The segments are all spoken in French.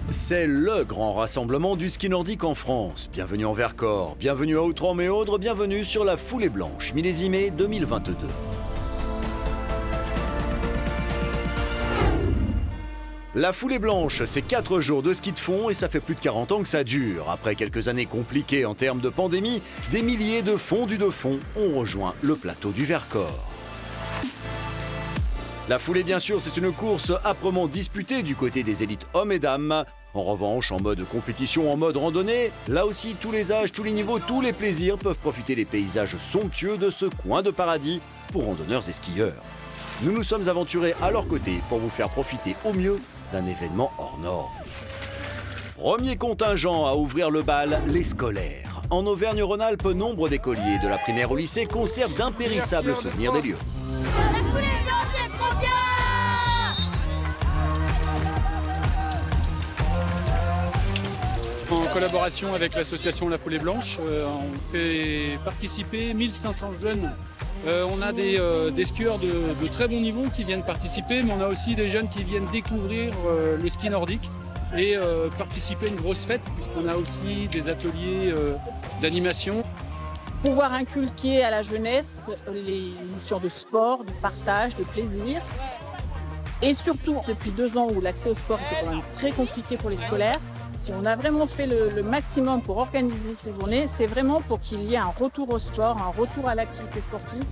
C'est le grand rassemblement du ski nordique en France. Bienvenue en Vercors, bienvenue à Outreau-Méaudre, bienvenue sur la Foulée Blanche, millésimée 2022. La Foulée Blanche, c'est 4 jours de ski de fond et ça fait plus de 40 ans que ça dure. Après quelques années compliquées en termes de pandémie, des milliers de fondus de fond ont rejoint le plateau du Vercors. La foulée, bien sûr, c'est une course âprement disputée du côté des élites hommes et dames. En revanche, en mode compétition, en mode randonnée, là aussi, tous les âges, tous les niveaux, tous les plaisirs peuvent profiter des paysages somptueux de ce coin de paradis pour randonneurs et skieurs. Nous nous sommes aventurés à leur côté pour vous faire profiter au mieux d'un événement hors norme. Premier contingent à ouvrir le bal, les scolaires. En Auvergne-Rhône-Alpes, nombre d'écoliers de la primaire au lycée conservent d'impérissables souvenirs des lieux. En collaboration avec l'association La Foulée Blanche, on fait participer 1500 jeunes. On a des skieurs de très bon niveau qui viennent participer, mais on a aussi des jeunes qui viennent découvrir le ski nordique et participer à une grosse fête, puisqu'on a aussi des ateliers d'animation. Pouvoir inculquer à la jeunesse les notions de sport, de partage, de plaisir. Et surtout, depuis 2 ans où l'accès au sport était quand même très compliqué pour les scolaires, si on a vraiment fait le maximum pour organiser ces journées, c'est vraiment pour qu'il y ait un retour au sport, un retour à l'activité sportive.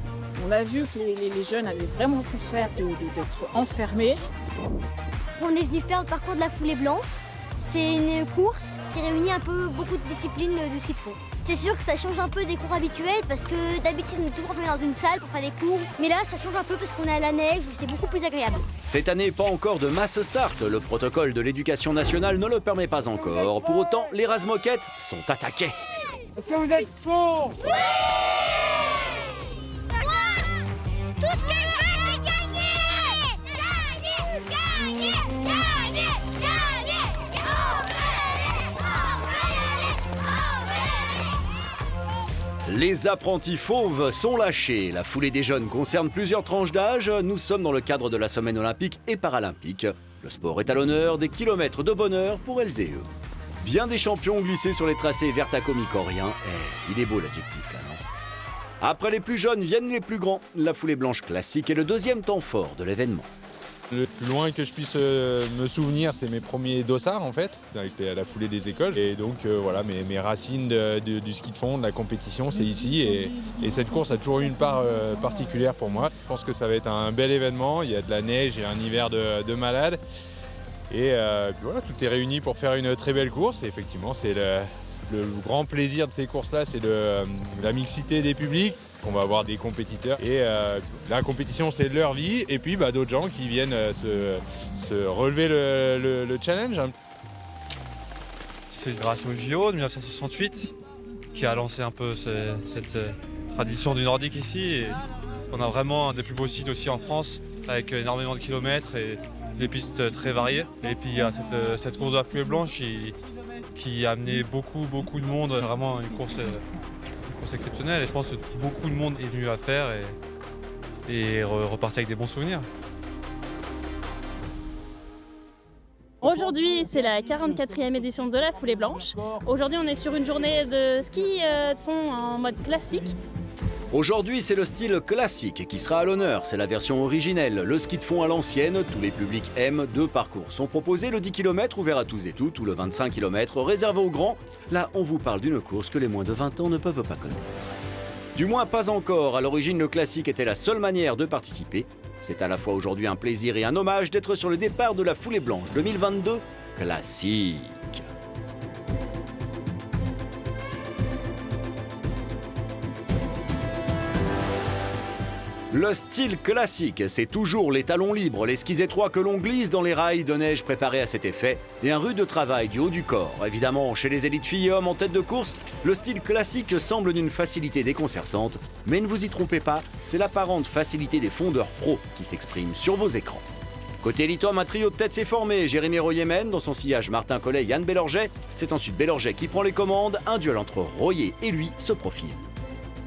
On a vu que les jeunes avaient vraiment souffert d'être enfermés. On est venu faire le parcours de la Foulée Blanche. C'est une course qui réunit un peu beaucoup de disciplines de ski de fond. C'est sûr que ça change un peu des cours habituels parce que d'habitude on est toujours enfermé dans une salle pour faire des cours. Mais là ça change un peu parce qu'on est à la neige, c'est beaucoup plus agréable. Cette année, pas encore de mass start. Le protocole de l'éducation nationale ne le permet pas encore. Pour autant, les rases-moquettes sont attaquées. Est-ce que vous êtes chaud ? Tout ce que je veux c'est gagner. Gagner. Les apprentis fauves sont lâchés. La foulée des jeunes concerne plusieurs tranches d'âge. Nous sommes dans le cadre de la semaine olympique et paralympique. Le sport est à l'honneur, des kilomètres de bonheur pour elles et eux. Bien des champions glissés sur les tracés vertacomicoriens. Il est beau l'adjectif là, non ? Après les plus jeunes viennent les plus grands. La Foulée Blanche classique est le deuxième temps fort de l'événement. Le plus loin que je puisse me souvenir, c'est mes premiers dossards en fait, avec la foulée des écoles. Et donc voilà, mes racines du ski de fond, de la compétition, c'est ici. Et cette course a toujours eu une part particulière pour moi. Je pense que ça va être un bel événement. Il y a de la neige et un hiver de malade. Et puis voilà, tout est réuni pour faire une très belle course. Et effectivement, c'est le grand plaisir de ces courses-là, c'est la mixité des publics. On va avoir des compétiteurs et la compétition c'est leur vie et puis d'autres gens qui viennent se relever le challenge. C'est grâce au JO de 1968 qui a lancé un peu cette tradition du nordique ici. Et on a vraiment un des plus beaux sites aussi en France avec énormément de kilomètres et des pistes très variées. Et puis il y a cette course de la Foulée Blanche qui a amené beaucoup de monde, vraiment une course exceptionnelle et je pense que beaucoup de monde est venu à faire et repartir avec des bons souvenirs. Aujourd'hui, c'est la 44e édition de la Foulée Blanche. Aujourd'hui, on est sur une journée de ski de fond en mode classique. Aujourd'hui, c'est le style classique qui sera à l'honneur. C'est la version originelle, le ski de fond à l'ancienne. Tous les publics aiment. 2 parcours sont proposés. Le 10 km ouvert à tous et toutes ou le 25 km réservé aux grands. Là, on vous parle d'une course que les moins de 20 ans ne peuvent pas connaître. Du moins pas encore. À l'origine, le classique était la seule manière de participer. C'est à la fois aujourd'hui un plaisir et un hommage d'être sur le départ de la Foulée Blanche 2022 classique. Le style classique, c'est toujours les talons libres, les skis étroits que l'on glisse dans les rails de neige préparés à cet effet et un rude travail du haut du corps. Évidemment, chez les élites filles et hommes en tête de course, le style classique semble d'une facilité déconcertante, mais ne vous y trompez pas, c'est l'apparente facilité des fondeurs pros qui s'exprime sur vos écrans. Côté élite homme, un trio de tête s'est formé. Jérémy Royer mène, dans son sillage Martin Collet et Yann Bellorget. C'est ensuite Bellorget qui prend les commandes. Un duel entre Royer et lui se profile.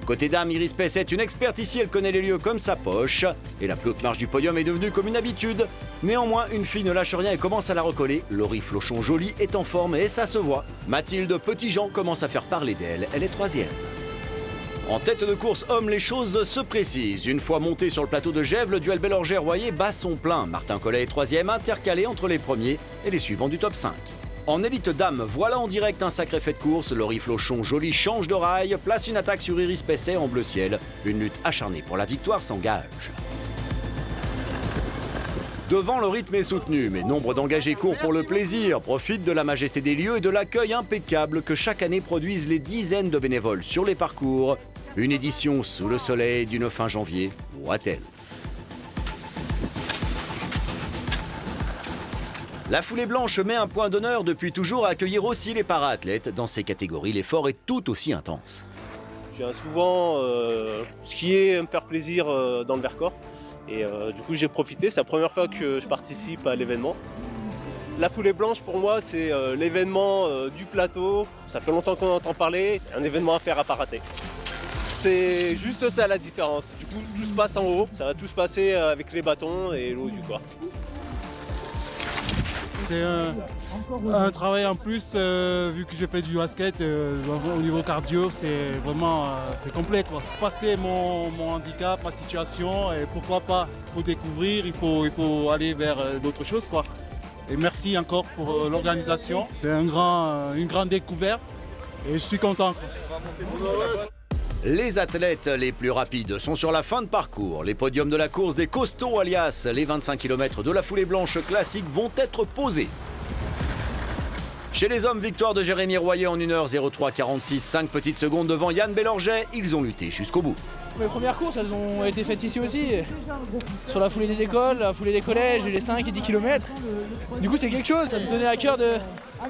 Côté dames, Iris Pesset est une experte ici, elle connaît les lieux comme sa poche. Et la plus haute marche du podium est devenue comme une habitude. Néanmoins, une fille ne lâche rien et commence à la recoller. Laurie Flochon-Joly est en forme et ça se voit. Mathilde Petitjean commence à faire parler d'elle, elle est 3e. En tête de course homme, les choses se précisent. Une fois monté sur le plateau de Gèvres, le duel Bellorger-Royer bat son plein. Martin Collet est 3e, intercalé entre les premiers et les suivants du top 5. En élite dame, voilà en direct un sacré fait de course. Laurie Flochon-Joly change de rail, place une attaque sur Iris Pesset en bleu ciel. Une lutte acharnée pour la victoire s'engage. Devant, le rythme est soutenu, mais nombre d'engagés courent pour le plaisir, profitent de la majesté des lieux et de l'accueil impeccable que chaque année produisent les dizaines de bénévoles sur les parcours. Une édition sous le soleil d'une fin janvier. What else? La foulée blanche met un point d'honneur depuis toujours à accueillir aussi les para-athlètes. Dans ces catégories, l'effort est tout aussi intense. Je viens souvent skier et me faire plaisir dans le Vercors. Et du coup j'ai profité, c'est la première fois que je participe à l'événement. La foulée blanche pour moi c'est l'événement du plateau. Ça fait longtemps qu'on entend parler, un événement à faire à pas rater. C'est juste ça la différence. Du coup tout se passe en haut, ça va tout se passer avec les bâtons et l'eau du corps. C'est un travail en plus, vu que j'ai fait du basket, au niveau cardio, c'est vraiment c'est complet, quoi. Passer mon handicap, ma situation, et pourquoi pas, il faut découvrir, il faut aller vers d'autres choses, quoi. Et merci encore pour l'organisation, c'est une grande découverte et je suis content, quoi. Les athlètes les plus rapides sont sur la fin de parcours. Les podiums de la course des costauds, alias les 25 km de la foulée blanche classique, vont être posés. Chez les hommes, victoire de Jérémy Royer en 1h03,46, 5 petites secondes devant Yann Bellorger. Ils ont lutté jusqu'au bout. Mes premières courses, elles ont été faites ici aussi, sur la foulée des écoles, la foulée des collèges, les 5 et 10 km. Du coup, c'est quelque chose, ça me donnait à cœur de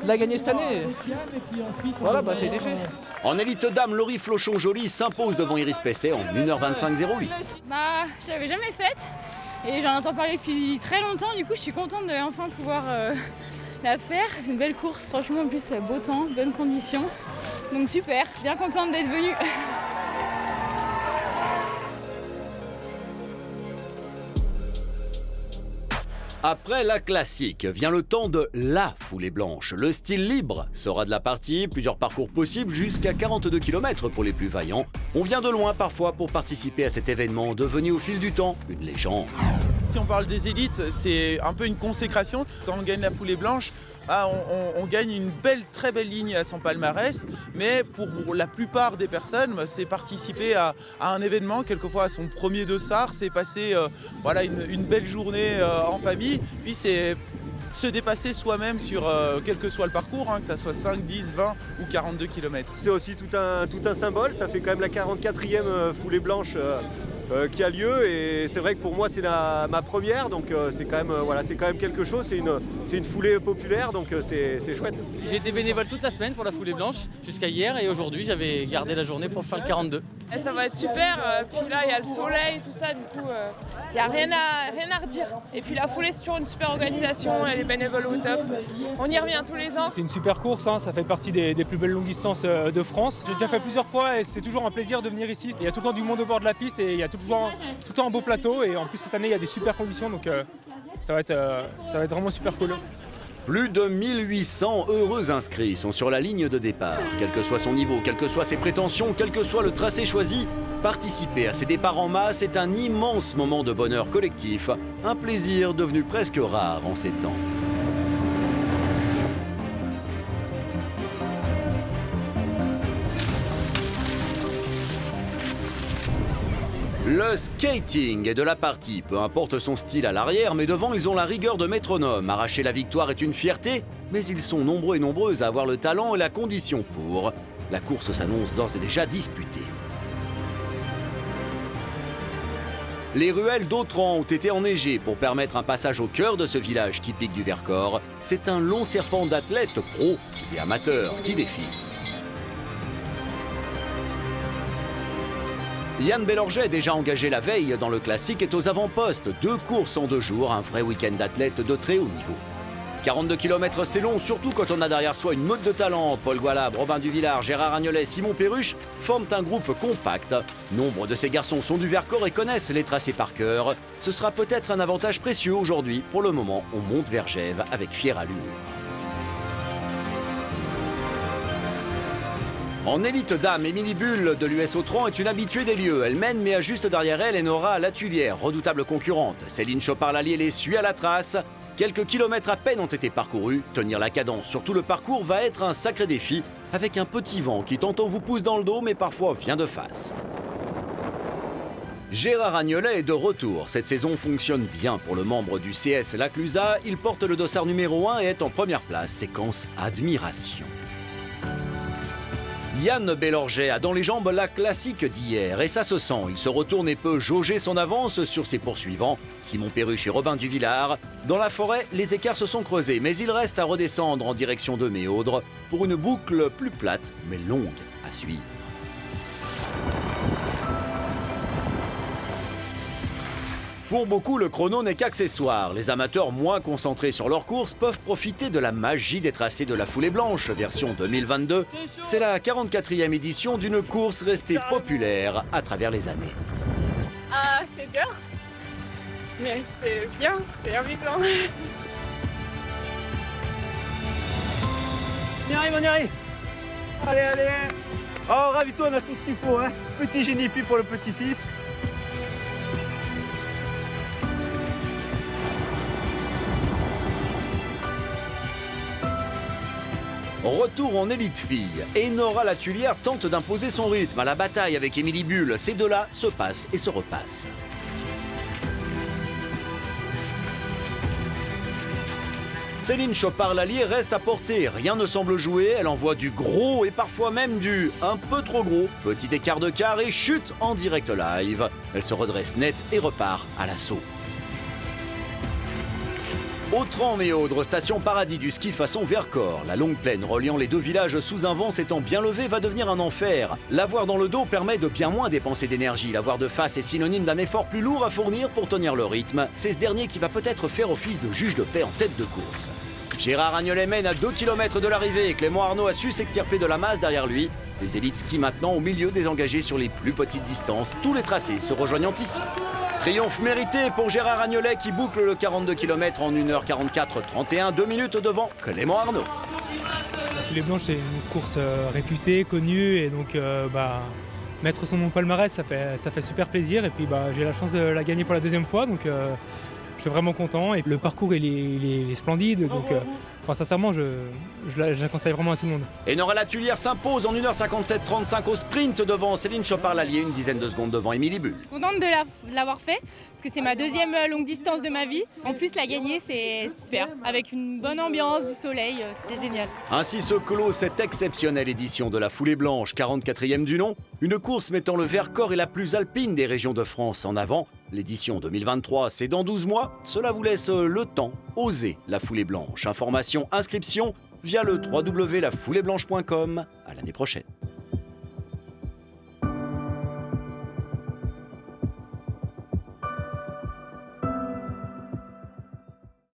la gagner cette année. Voilà, ça a été fait. En élite dame, Laurie Flochon-Joly s'impose devant Iris Pesset en 1h25,08. Je l'avais jamais faite et j'en entends parler depuis très longtemps. Du coup, je suis contente de enfin pouvoir la faire. C'est une belle course, franchement, en plus beau temps, bonnes conditions. Donc super, bien contente d'être venue. Après la classique, vient le temps de la foulée blanche. Le style libre sera de la partie, plusieurs parcours possibles jusqu'à 42 km pour les plus vaillants. On vient de loin parfois pour participer à cet événement devenu au fil du temps une légende. Si on parle des élites, c'est un peu une consécration. Quand on gagne la foulée blanche, on gagne une très belle ligne à son palmarès, mais pour la plupart des personnes, c'est participer à un événement, quelquefois à son premier dossard, c'est passer une belle journée en famille, puis c'est se dépasser soi-même sur quel que soit le parcours, que ça soit 5, 10, 20 ou 42 km. C'est aussi tout un symbole, ça fait quand même la 44e foulée blanche qui a lieu, et c'est vrai que pour moi c'est ma première, donc c'est quand même quelque chose, c'est une foulée populaire, donc c'est chouette. J'ai été bénévole toute la semaine pour la foulée blanche jusqu'à hier, et aujourd'hui j'avais gardé la journée pour faire le 42. Et ça va être super, puis là il y a le soleil, tout ça, du coup il n'y a rien à redire. Et puis la foulée c'est toujours une super organisation, et les bénévoles au top. On y revient tous les ans. C'est une super course, ça fait partie des plus belles longues distances de France. J'ai déjà fait plusieurs fois et c'est toujours un plaisir de venir ici. Il y a tout le temps du monde au bord de la piste et il y a tout le temps un beau plateau, et en plus cette année il y a des super conditions, donc ça va être vraiment super cool. Plus de 1800 heureux inscrits sont sur la ligne de départ. Quel que soit son niveau, quelles que soient ses prétentions, quel que soit le tracé choisi, participer à ces départs en masse est un immense moment de bonheur collectif, un plaisir devenu presque rare en ces temps. Le skating est de la partie, peu importe son style à l'arrière, mais devant ils ont la rigueur de métronome. Arracher la victoire est une fierté, mais ils sont nombreux et nombreuses à avoir le talent et la condition pour. La course s'annonce d'ores et déjà disputée. Les ruelles d'Autran ont été enneigées pour permettre un passage au cœur de ce village typique du Vercors. C'est un long serpent d'athlètes pros et amateurs qui défilent. Yann Bellorger, déjà engagé la veille dans le classique, est aux avant-postes. 2 courses en 2 jours, un vrai week-end d'athlètes de très haut niveau. 42 km c'est long, surtout quand on a derrière soi une meute de talents. Paul Goualab, Robin Duvillard, Gérard Agnolet, Simon Perruche forment un groupe compact. Nombre de ces garçons sont du Vercors et connaissent les tracés par cœur. Ce sera peut-être un avantage précieux aujourd'hui. Pour le moment, on monte vers Gève avec fière allure. En élite dame, Émilie Bull de l'US Autran est une habituée des lieux. Elle mène, mais à juste derrière elle, Enora Latulière, redoutable concurrente. Céline Chopard-Lallier les suit à la trace. Quelques kilomètres à peine ont été parcourus. Tenir la cadence sur tout le parcours va être un sacré défi, avec un petit vent qui tantôt vous pousse dans le dos, mais parfois vient de face. Gérard Agnolet est de retour. Cette saison fonctionne bien pour le membre du CS Laclusa. Il porte le dossard numéro 1 et est en première place. Séquence admiration. Yann Bélorget a dans les jambes la classique d'hier et ça se sent. Il se retourne et peut jauger son avance sur ses poursuivants. Simon Perruche et Robin Duvillard. Dans la forêt, les écarts se sont creusés, mais il reste à redescendre en direction de Méaudre pour une boucle plus plate, mais longue à suivre. Pour beaucoup, le chrono n'est qu'accessoire. Les amateurs moins concentrés sur leur course peuvent profiter de la magie des tracés de la Foulée Blanche, version 2022. C'est la 44e édition d'une course restée populaire à travers les années. Ah, c'est dur, mais c'est bien, c'est amusant. On y arrive, on y arrive. Allez, allez. Oh, ravito, on a tout ce qu'il faut, hein. Petit génipi pour le petit-fils. Retour en élite fille. Enora Latulière tente d'imposer son rythme à la bataille avec Émilie Bull. Ces deux-là se passent et se repassent. Céline Chopard-Lallier reste à portée. Rien ne semble jouer. Elle envoie du gros et parfois même du un peu trop gros. Petit écart de quart et chute en direct live. Elle se redresse net et repart à l'assaut. Autran-Méaudre, station paradis du ski façon Vercors. La longue plaine reliant les deux villages sous un vent s'étant bien levé va devenir un enfer. L'avoir dans le dos permet de bien moins dépenser d'énergie. L'avoir de face est synonyme d'un effort plus lourd à fournir pour tenir le rythme. C'est ce dernier qui va peut-être faire office de juge de paix en tête de course. Gérard Agnolet mène à 2 km de l'arrivée et Clément Arnaud a su s'extirper de la masse derrière lui. Les élites skient maintenant au milieu des engagés sur les plus petites distances. Tous les tracés se rejoignant ici. Triomphe mérité pour Gérard Agnolet qui boucle le 42 km en 1h44-31, 2 minutes devant Clément Arnaud. La Foulée Blanche, c'est une course réputée, connue, et donc mettre son nom au palmarès, ça fait super plaisir. Et puis j'ai la chance de la gagner pour la deuxième fois, donc je suis vraiment content. Et le parcours il est splendide, donc sincèrement, je la conseille vraiment à tout le monde. Enora Latulière s'impose en 1h57-35 au sprint devant Céline Chopard-Lallier, une dizaine de secondes devant Émilie Bull. Contente de l'avoir fait, parce que c'est ma deuxième longue distance de ma vie. En plus, la gagner, c'est super. Avec une bonne ambiance, du soleil, c'était génial. Ainsi se clôt cette exceptionnelle édition de la Foulée Blanche, 44e du nom. Une course mettant le Vercors et la plus alpine des régions de France en avant. L'édition 2023, c'est dans 12 mois. Cela vous laisse le temps. Osez la Foulée Blanche. Information, inscription via le www.lafouleeblanche.com. À l'année prochaine.